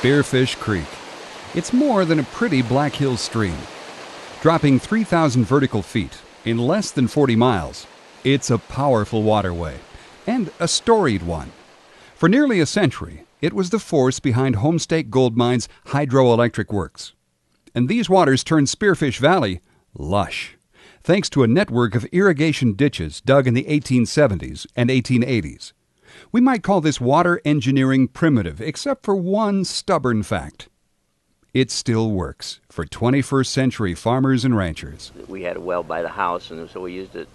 Spearfish Creek. It's more than a pretty Black Hills stream. Dropping 3,000 vertical feet in less than 40 miles, it's a powerful waterway, and a storied one. For nearly a century, it was the force behind Homestake Gold Mine's hydroelectric works. And these waters turned Spearfish Valley lush, thanks to a network of irrigation ditches dug in the 1870s and 1880s. We might call this water engineering primitive, except for one stubborn fact. It still works for 21st century farmers and ranchers. We had a well by the house, and so we used it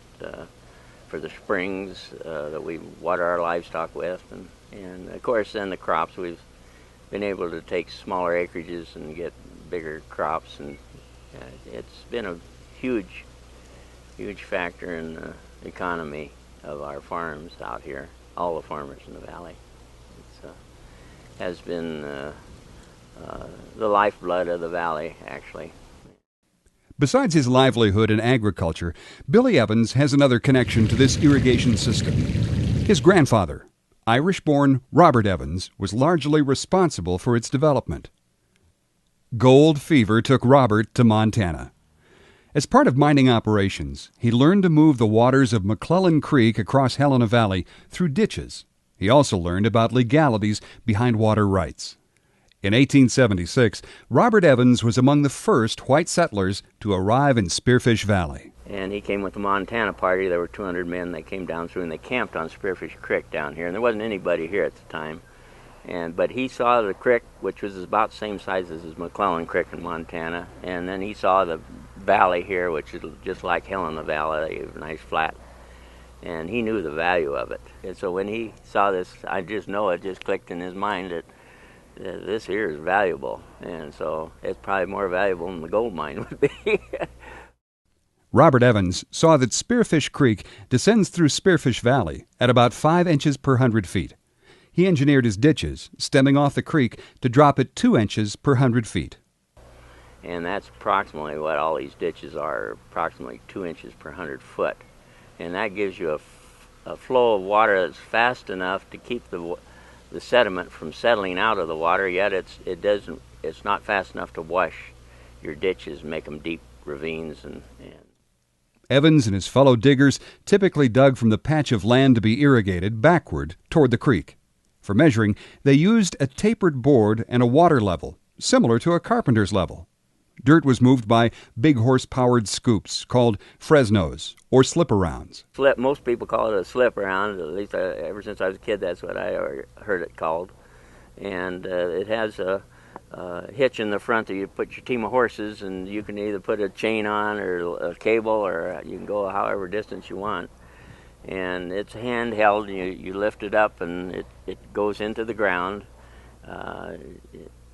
for the springs that we water our livestock with. And of course, then the crops, we've been able to take smaller acreages and get bigger crops. And it's been a huge factor in the economy of our farms out here, all the farmers in the valley. It has been the lifeblood of the valley, actually. Besides his livelihood in agriculture, Billy Evans has another connection to this irrigation system. His grandfather, Irish-born Robert Evans, was largely responsible for its development. Gold fever took Robert to Montana. As part of mining operations, he learned to move the waters of McClellan Creek across Helena Valley through ditches. He also learned about legalities behind water rights. In 1876, Robert Evans was among the first white settlers to arrive in Spearfish Valley. And he came with the Montana party. There were 200 men. They came down through and they camped on Spearfish Creek down here. And there wasn't anybody here at the time. But he saw the creek, which was about the same size as McClellan Creek in Montana. And then he saw the valley here, which is just like Helena Valley, a nice flat. And he knew the value of it. And so when he saw this, I just know it just clicked in his mind that this here is valuable, and so it's probably more valuable than the gold mine would be. Robert Evans saw that Spearfish Creek descends through Spearfish Valley at about 5 inches per 100 feet. He engineered his ditches, stemming off the creek, to drop at 2 inches per 100 feet. And that's approximately what all these ditches are, approximately 2 inches per 100 foot. And that gives you a flow of water that's fast enough to keep the sediment from settling out of the water, yet it's not fast enough to wash your ditches and make them deep ravines. And Evans and his fellow diggers typically dug from the patch of land to be irrigated backward toward the creek. For measuring, they used a tapered board and a water level, similar to a carpenter's level. Dirt was moved by big horse-powered scoops called Fresnos or slip-arounds. Most people call it a slip-around. At least ever since I was a kid, that's what I heard it called. And it has a hitch in the front that you put your team of horses, and you can either put a chain on or a cable, or you can go however distance you want. And it's handheld, and you lift it up, and it goes into the ground.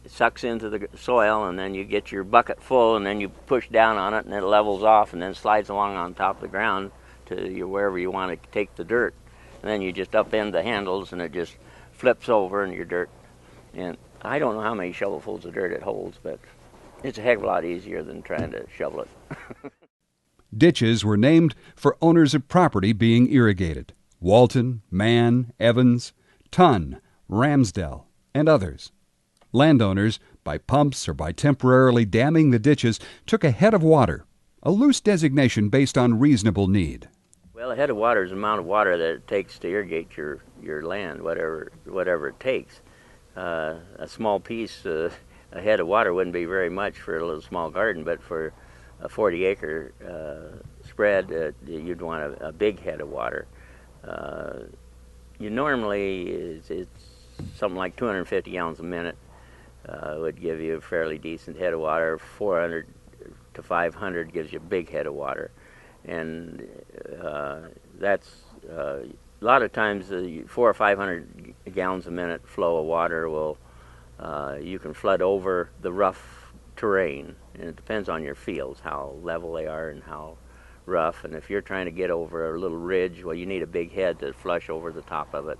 It sucks into the soil, and then you get your bucket full, and then you push down on it, and it levels off, and then slides along on top of the ground to wherever you want to take the dirt. And then you just upend the handles, and it just flips over in your dirt. And I don't know how many shovelfuls of dirt it holds, but it's a heck of a lot easier than trying to shovel it. Ditches were named for owners of property being irrigated: Walton, Mann, Evans, Tunn, Ramsdell, and others. Landowners, by pumps or by temporarily damming the ditches, took a head of water, a loose designation based on reasonable need. Well, a head of water is the amount of water that it takes to irrigate your land, whatever it takes. A small piece, a head of water wouldn't be very much for a little small garden, but for a 40-acre spread, you'd want a big head of water. You normally, it's something like 250 gallons a minute. Would give you a fairly decent head of water. 400 to 500 gives you a big head of water. And that's a lot of times the 400 or 500 gallons a minute flow of water will, you can flood over the rough terrain. And it depends on your fields, how level they are and how rough. And if you're trying to get over a little ridge, well, you need a big head to flush over the top of it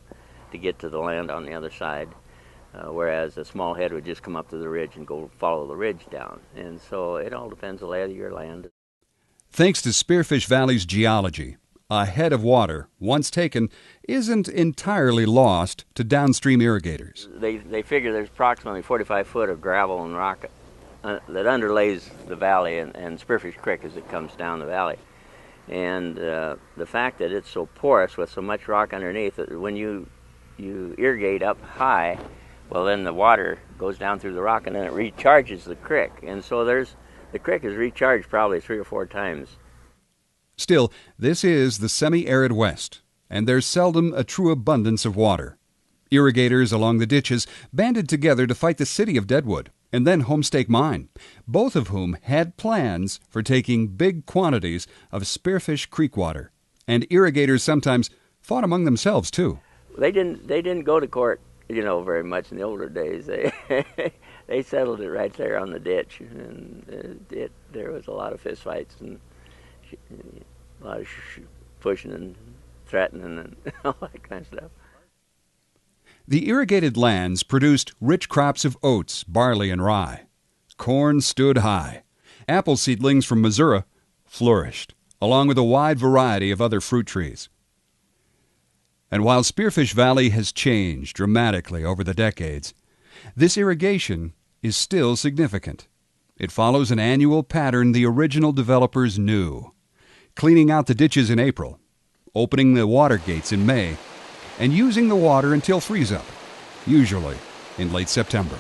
to get to the land on the other side. Whereas a small head would just come up to the ridge and go follow the ridge down. And so it all depends on the lay of your land. Thanks to Spearfish Valley's geology, A head of water, once taken, isn't entirely lost to downstream irrigators. They figure there's approximately 45 foot of gravel and rock that underlays the valley and Spearfish Creek as it comes down the valley. And the fact that it's so porous with so much rock underneath, that when you irrigate up high, well, then the water goes down through the rock and then it recharges the creek. And so the creek is recharged probably 3 or 4 times. Still, this is the semi-arid West, and there's seldom a true abundance of water. Irrigators along the ditches banded together to fight the city of Deadwood and then Homestake Mine, both of whom had plans for taking big quantities of Spearfish Creek water. And irrigators sometimes fought among themselves, too. They didn't go to court, very much in the older days. They settled it right there on the ditch, and there was a lot of fist fights and a lot of pushing and threatening and all that kind of stuff. The irrigated lands produced rich crops of oats, barley, and rye. Corn stood high. Apple seedlings from Missouri flourished, along with a wide variety of other fruit trees. And while Spearfish Valley has changed dramatically over the decades, this irrigation is still significant. It follows an annual pattern the original developers knew: cleaning out the ditches in April, opening the water gates in May, and using the water until freeze-up, usually in late September.